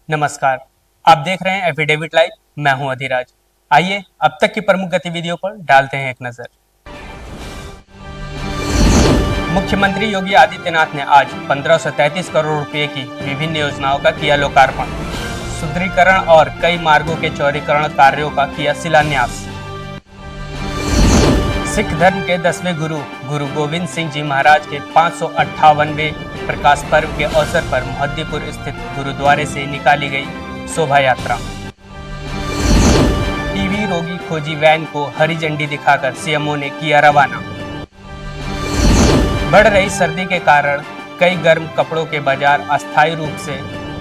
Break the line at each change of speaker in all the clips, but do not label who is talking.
नमस्कार, आप देख रहे हैं एफिडेविट लाइव। मैं हूं अधिराज। आइए अब तक की प्रमुख गतिविधियों पर डालते हैं एक नजर। मुख्यमंत्री योगी आदित्यनाथ ने आज 1533 करोड़ रुपए की विभिन्न योजनाओं का किया लोकार्पण। सुदृढ़ीकरण और कई मार्गों के चौड़ीकरण कार्यों का किया शिलान्यास। सिख धर्म के 10वें गुरु गुरु गोविंद सिंह जी महाराज के 558वें प्रकाश पर्व के अवसर पर मोहद्दीपुर स्थित गुरुद्वारे से निकाली गई शोभा यात्रा। टीबी रोगी खोजी वैन को हरी झंडी दिखाकर सीएमओ ने किया रवाना। बढ़ रही सर्दी के कारण कई गर्म कपड़ों के बाजार अस्थायी रूप से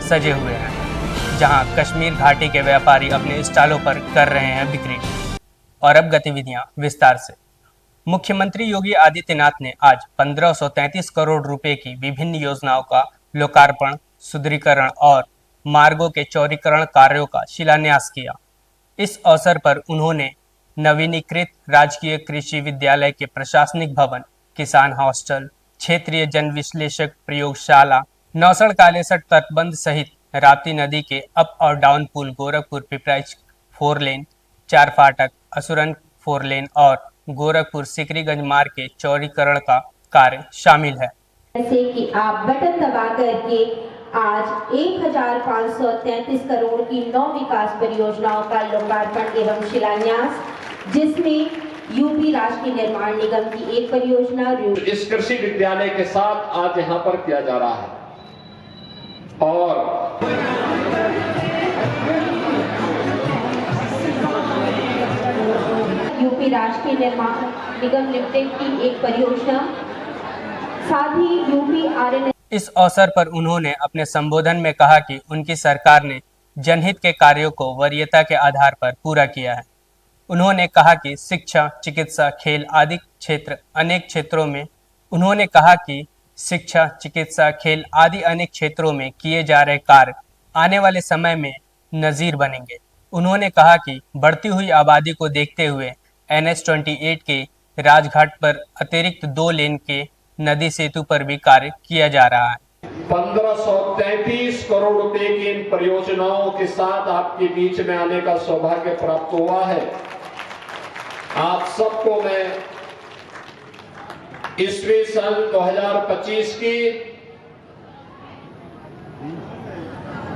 सजे हुए हैं, जहां कश्मीर घाटी के व्यापारी अपने स्टॉलों पर कर रहे हैं बिक्री। और अब गतिविधियां विस्तार से। मुख्यमंत्री योगी आदित्यनाथ ने आज 1533 करोड़ रुपए की विभिन्न योजनाओं का लोकार्पण, सुदृढ़ीकरण और मार्गों के चौड़ीकरण कार्यों का शिलान्यास किया। इस अवसर पर उन्होंने नवीनीकृत राजकीय कृषि विद्यालय के प्रशासनिक भवन, किसान हॉस्टल, क्षेत्रीय जन विश्लेषक प्रयोगशाला, नौसड़ कालेसर तटबंध सहित राप्ती नदी के अप और डाउन पुल, गोरखपुर पिपराइच 4 लेन, 4 फाटक, असुरन 4 लेन और गोरखपुर सिकरीगंज मार्ग के चौड़ीकरण का कार्य शामिल है।
जैसे कि आप बटन दबा करके आज 1533 करोड़ की 9 विकास परियोजनाओं का लोकार्पण एवं शिलान्यास, जिसमें यूपी राष्ट्रीय निर्माण निगम की एक परियोजना
इस कृषि विद्यालय के साथ आज यहाँ पर किया जा रहा है। और
यूपी राष्ट्रीय निर्माण निगम लिमिटेड की एक परियोजना, साथ ही यूपी आरएन।
इस अवसर पर उन्होंने अपने संबोधन में कहा कि उनकी सरकार ने जनहित के कार्यों को वरीयता के आधार पर पूरा किया है। उन्होंने कहा कि शिक्षा, चिकित्सा, खेल आदि अनेक क्षेत्रों में किए जा रहे कार्य आने वाले समय में नजीर बनेंगे। उन्होंने कहा कि बढ़ती हुई आबादी को देखते हुए NH-28 के राजघाट पर अतिरिक्त 2 लेन के नदी सेतु पर भी कार्य किया जा रहा है।
1533 करोड़ रुपए की इन परियोजनाओं के साथ आपके बीच में आने का सौभाग्य प्राप्त हुआ है। आप सबको मैं ईस्वी सन 2025 की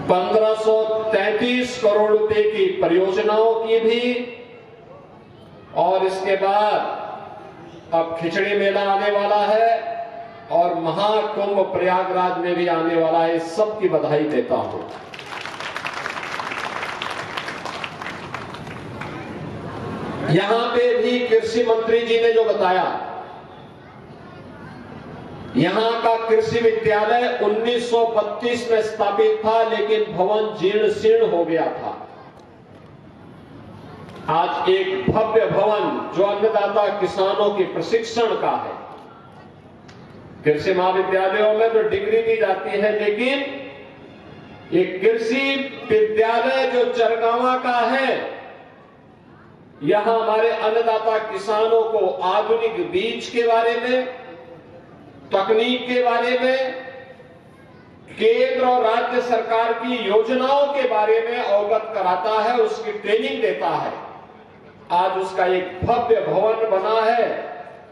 1533 करोड़ रुपए की परियोजनाओं की भी, और इसके बाद अब खिचड़ी मेला आने वाला है और महाकुंभ प्रयागराज में भी आने वाला है, सबकी बधाई देता हूं। यहां पे भी कृषि मंत्री जी ने जो बताया, यहां का कृषि विद्यालय 1932 में स्थापित था, लेकिन भवन जीर्ण शीर्ण हो गया था। आज एक भव्य भवन जो अन्नदाता किसानों के प्रशिक्षण का है। कृषि महाविद्यालयों में तो डिग्री दी जाती है, लेकिन एक कृषि विद्यालय जो चरगावा का है, यहां हमारे अन्नदाता किसानों को आधुनिक बीज के बारे में, तकनीक के बारे में, केंद्र और राज्य सरकार की योजनाओं के बारे में अवगत कराता है, उसकी ट्रेनिंग देता है। आज उसका एक भव्य भवन बना है,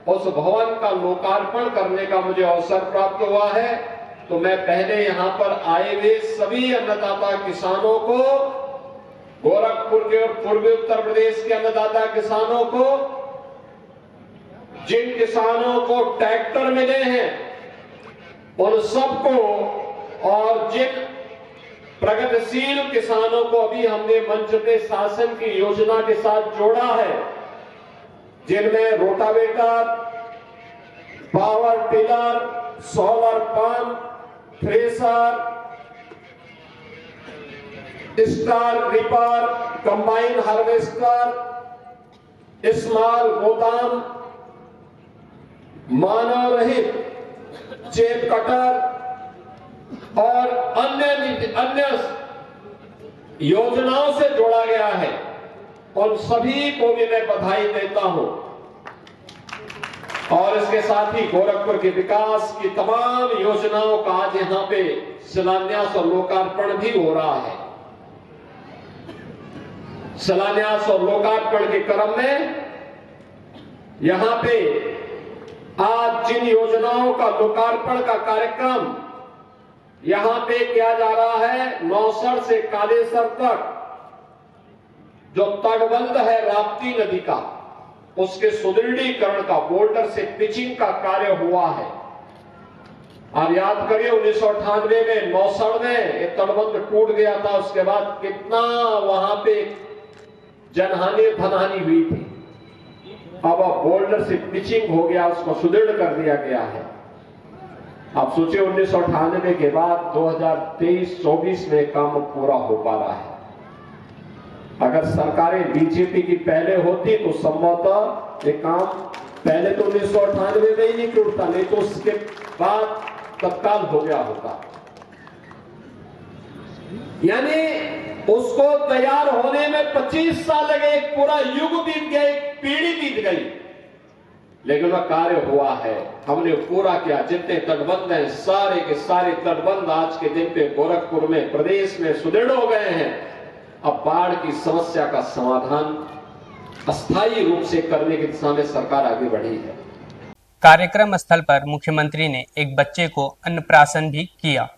उस भवन का लोकार्पण करने का मुझे अवसर प्राप्त हुआ है। तो मैं पहले यहां पर आए हुए सभी अन्नदाता किसानों को, गोरखपुर के और पूर्वी उत्तर प्रदेश के अन्नदाता किसानों को, जिन किसानों को ट्रैक्टर मिले हैं उन सबको, और जिन प्रगतिशील किसानों को अभी हमने मंच पे शासन की योजना के साथ जोड़ा है, जिनमें rotavator, power tiller, solar pump, thresher, star ripper, combine harvester, small गोदाम, मानव रहित चेप कटर और अन्य योजनाओं से जोड़ा गया है, और सभी को भी मैं बधाई देता हूं। और इसके साथ ही गोरखपुर के विकास की तमाम योजनाओं का आज यहाँ पे शिलान्यास और लोकार्पण भी हो रहा है। शिलान्यास और लोकार्पण के क्रम में यहां पे आज जिन योजनाओं का लोकार्पण का कार्यक्रम यहां पे किया जा रहा है, नौसर से कालेसर तक जो तटबंध है राप्ती नदी का, उसके सुदृढ़ीकरण का, बोल्डर से पिचिंग का कार्य हुआ है। आप याद करिए 1998 में नौसर में ये तटबंध टूट गया था, उसके बाद कितना वहां पे जनहानि धनहानि हुई थी। अब बोल्डर से पिचिंग हो गया, उसको सुदृढ़ कर दिया गया है। आप सोचिए 1998 के बाद 2023-24 में काम पूरा हो पा रहा है। अगर सरकारें बीजेपी की पहले होती तो संभवतः ये काम पहले तो 1998 में ही नहीं टूटता, नहीं तो उसके बाद तत्काल हो गया होता। यानी उसको तैयार होने में 25 साल लगे, एक पूरा युग बीत गया, एक पीढ़ी बीत गई, लेकिन वह कार्य हुआ है। हमने पूरा किया। जितने तटबंध हैं सारे के सारे तटबंध आज के दिन पे गोरखपुर में, प्रदेश में सुदृढ़ हो गए हैं। अब बाढ़ की समस्या का समाधान अस्थायी रूप से करने की दिशा में सरकार आगे बढ़ी है।
कार्यक्रम स्थल पर मुख्यमंत्री ने एक बच्चे को अन्नप्राशन भी किया।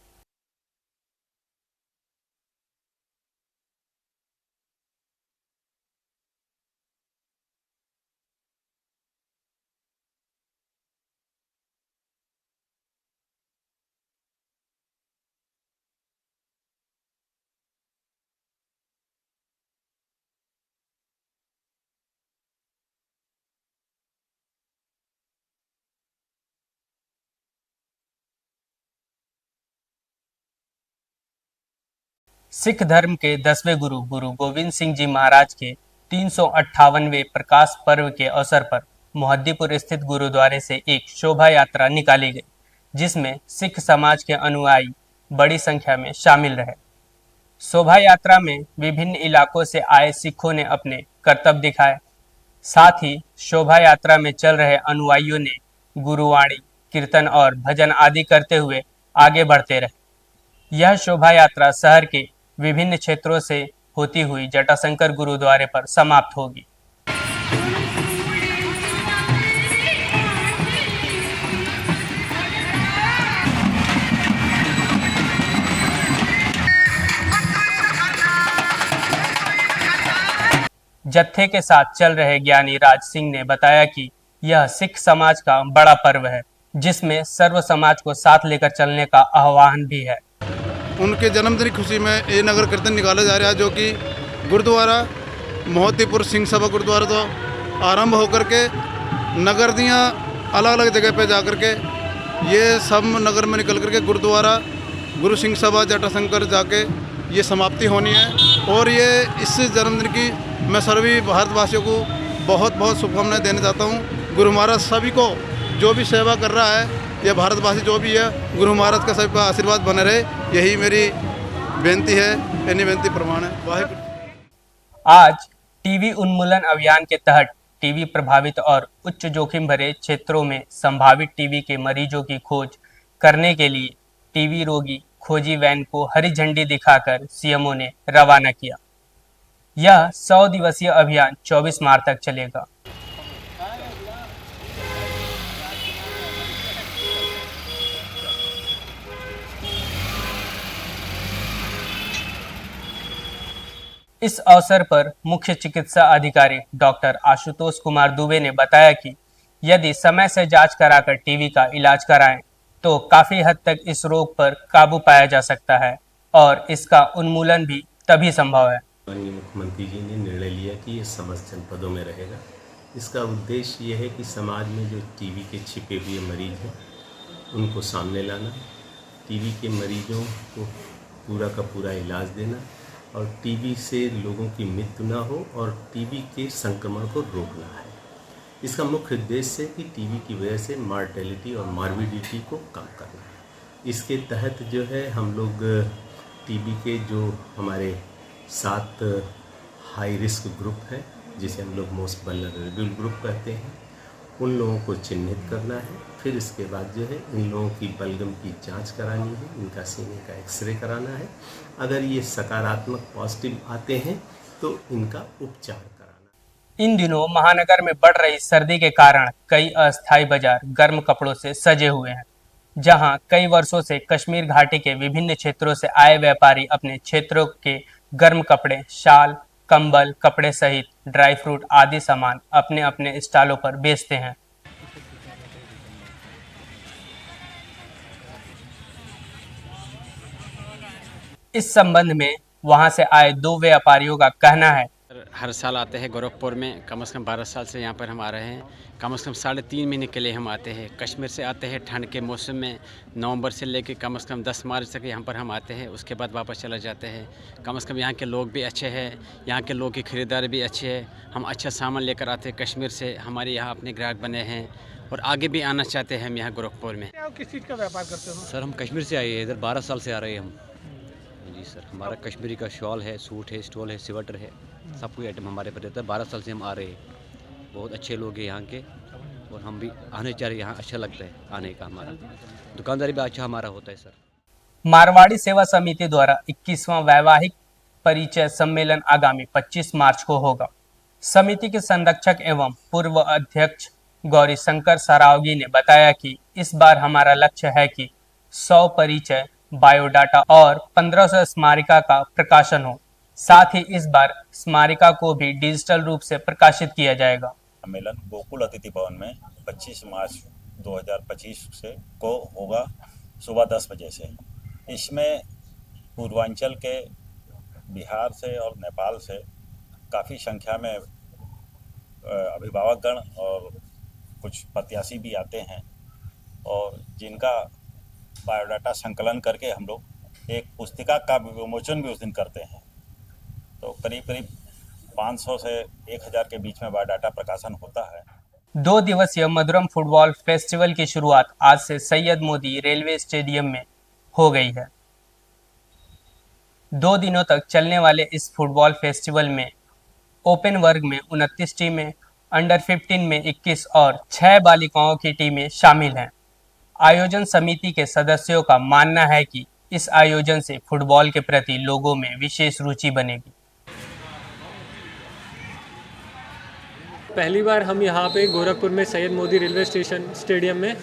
सिख धर्म के 10वें गुरु गुरु गोविंद सिंह जी महाराज के 358वें प्रकाश पर्व के अवसर पर मोहद्दीपुर स्थित गुरुद्वारे से एक शोभा यात्रा निकाली गई, जिसमें सिख समाज के अनुयायी बड़ी संख्या में शामिल रहे। शोभा यात्रा में विभिन्न इलाकों से आए सिखों ने अपने करतब दिखाए। साथ ही शोभा यात्रा में चल रहे अनुयायियों ने गुरुवाणी, कीर्तन और भजन आदि करते हुए आगे बढ़ते रहे। यह शोभा यात्रा शहर के विभिन्न क्षेत्रों से होती हुई जटाशंकर गुरुद्वारे पर समाप्त होगी। जत्थे के साथ चल रहे ज्ञानी राज सिंह ने बताया कि यह सिख समाज का बड़ा पर्व है, जिसमें सर्व समाज को साथ लेकर चलने का आह्वान भी है।
उनके जन्मदिन की खुशी में ये नगर कीर्तन निकाला जा रहा है, जो कि गुरुद्वारा मोहद्दीपुर सिंह सभा गुरुद्वारा तो आरंभ होकर के नगर दियाँ अलग अलग जगह पे जाकर के ये सब नगर में निकल करके गुरुद्वारा गुरु सिंह सभा जटाशंकर जाके ये समाप्ति होनी है। और ये इस जन्मदिन की मैं सभी भारतवासियों को बहुत बहुत शुभकामनाएं देना चाहता हूँ। गुरु महाराज सभी को जो भी सेवा कर रहा है, ये भारतवासी जो भी है, गुरु महाराज का सबका आशीर्वाद बने रहे, यही मेरी बेनती है, यानी बेनती प्रमाण है। वाहिगुरु।
आज टीबी उन्मूलन अभियान के तहत टीबी प्रभावित और उच्च जोखिम भरे क्षेत्रों में संभावित टीबी के मरीजों की खोज करने के लिए टीबी रोगी खोजी वैन को हरी झंडी दिखाकर सीएमओ ने रवाना किया। यह 100 दिवसीय अभियान 24 मार्च तक चलेगा। इस अवसर पर मुख्य चिकित्सा अधिकारी डॉक्टर आशुतोष कुमार दुबे ने बताया कि यदि समय से जांच कराकर टीबी का इलाज कराएं तो काफी हद तक इस रोग पर काबू पाया जा सकता है और इसका उन्मूलन भी तभी संभव है।
माननीय मुख्यमंत्री जी ने निर्णय लिया कि ये समस्त जनपदों में रहेगा। इसका उद्देश्य ये है कि समाज में जो टीबी के छिपे हुए मरीज हैं उनको सामने लाना, टीबी के मरीजों को पूरा का पूरा इलाज देना और टीबी से लोगों की मृत्यु ना हो और टीबी के संक्रमण को रोकना है। इसका मुख्य उद्देश्य है कि टीबी की वजह से मार्टेलिटी और मॉर्बिडिटी को कम करना है। इसके तहत जो है हम लोग टीबी के जो हमारे 7 हाई रिस्क ग्रुप हैं, जिसे हम लोग मोस्ट वल्नरेबल ग्रुप कहते हैं, उन लोगों को चिन्हित करना है। फिर इसके बाद जो है इन लोगों की बलगम की जांच करानी है, इनका सीने का एक्सरे कराना है। अगर ये सकारात्मक पॉजिटिव आते हैं तो इनका उपचार कराना।
इन दिनों महानगर में बढ़ रही सर्दी के कारण कई अस्थायी बाजार गर्म कपड़ों से सजे हुए हैं, जहां कई वर्षों से कश्मीर घाटी के विभिन्न क्षेत्रों से आए व्यापारी अपने क्षेत्रों के गर्म कपड़े, शाल, कंबल, कपड़े सहित ड्राई फ्रूट आदि सामान अपने अपने स्टॉलों पर बेचते हैं। इस संबंध में वहां से आए दो व्यापारियों का कहना है,
हर साल आते हैं गोरखपुर में, कम से कम 12 साल से यहाँ पर हम आ रहे हैं। कम से कम 3.5 महीने के लिए हम आते हैं। कश्मीर से आते हैं ठंड के मौसम में, नवंबर से लेकर कम से कम 10 मार्च तक यहाँ पर हम आते हैं। उसके बाद वापस चला जाते हैं। कम से कम यहाँ के लोग भी अच्छे हैं, यहाँ के लोग की खरीदारी भी अच्छी है। हम अच्छा सामान लेकर आते हैं कश्मीर से। हमारे यहाँ अपने ग्राहक बने हैं और आगे भी आना चाहते हैं हम यहाँ गोरखपुर में।
किस चीज़ का व्यापार करते हो?
सर हम कश्मीर से आए हैं, इधर 12 साल से आ रहे हैं हम। जी सर, हमारा कश्मीरी का शॉल है, सूट है, स्टॉल है, स्वेटर है, सब कोई आइटम हमारे पर रहता है। 12 साल से हम आ रहे हैं। बहुत अच्छे लोग हैं यहाँ के और हम भी आने चाह रहे हैं। यहाँ अच्छा लगता है आने का, हमारा दुकानदारी भी अच्छा हमारा होता है सर।
मारवाड़ी सेवा समिति द्वारा 21वां वैवाहिक परिचय सम्मेलन आगामी 25 मार्च को होगा। समिति के संरक्षक एवं पूर्व अध्यक्ष गौरी शंकर सरावगी ने बताया कि इस बार हमारा लक्ष्य है कि 100 परिचय, बायोडाटा और 1500 स्मारिका का प्रकाशन हो। साथ ही इस बार स्मारिका को भी डिजिटल रूप से प्रकाशित किया जाएगा।
सम्मेलन गोकुल अतिथि भवन में 25 मार्च 2025 से को होगा सुबह 10 बजे से। इसमें पूर्वांचल के, बिहार से और नेपाल से काफ़ी संख्या में अभिभावकगण और कुछ प्रत्याशी भी आते हैं और जिनका बायोडाटा संकलन करके हम लोग एक पुस्तिका का विमोचन भी उस दिन करते हैं। तो करीब 500 से 1000 के बीच में बायोडाटा प्रकाशन होता है।
2 दिवसीय मधुरम फुटबॉल फेस्टिवल की शुरुआत आज से सैयद मोदी रेलवे स्टेडियम में हो गई है। 2 दिनों तक चलने वाले इस फुटबॉल फेस्टिवल में ओपन वर्ग में 29 टीमें, अंडर 15 में 21 और 6 बालिकाओं की टीमें शामिल हैं। आयोजन समिति के सदस्यों का मानना है कि इस आयोजन से फुटबॉल के प्रति लोगों में विशेष रुचि बनेगी।
पहली बार हम यहाँ पे गोरखपुर में सैयद मोदी रेलवे स्टेडियम में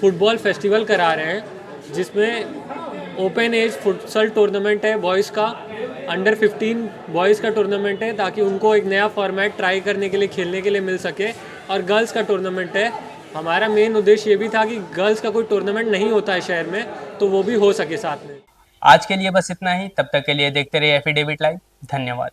फुटबॉल फेस्टिवल करा रहे हैं, जिसमें ओपन एज फुटसल टूर्नामेंट है बॉयज़ का, अंडर 15 बॉयज़ का टूर्नामेंट है ताकि उनको एक नया फॉर्मेट ट्राई करने के लिए, खेलने के लिए मिल सके, और गर्ल्स का टूर्नामेंट है। हमारा मेन उद्देश्य ये भी था कि गर्ल्स का कोई टूर्नामेंट नहीं होता है शहर में, तो वो भी हो सके साथ में।
आज के लिए बस इतना ही। तब तक के लिए देखते रहिए एफिडेविट लाइव। धन्यवाद।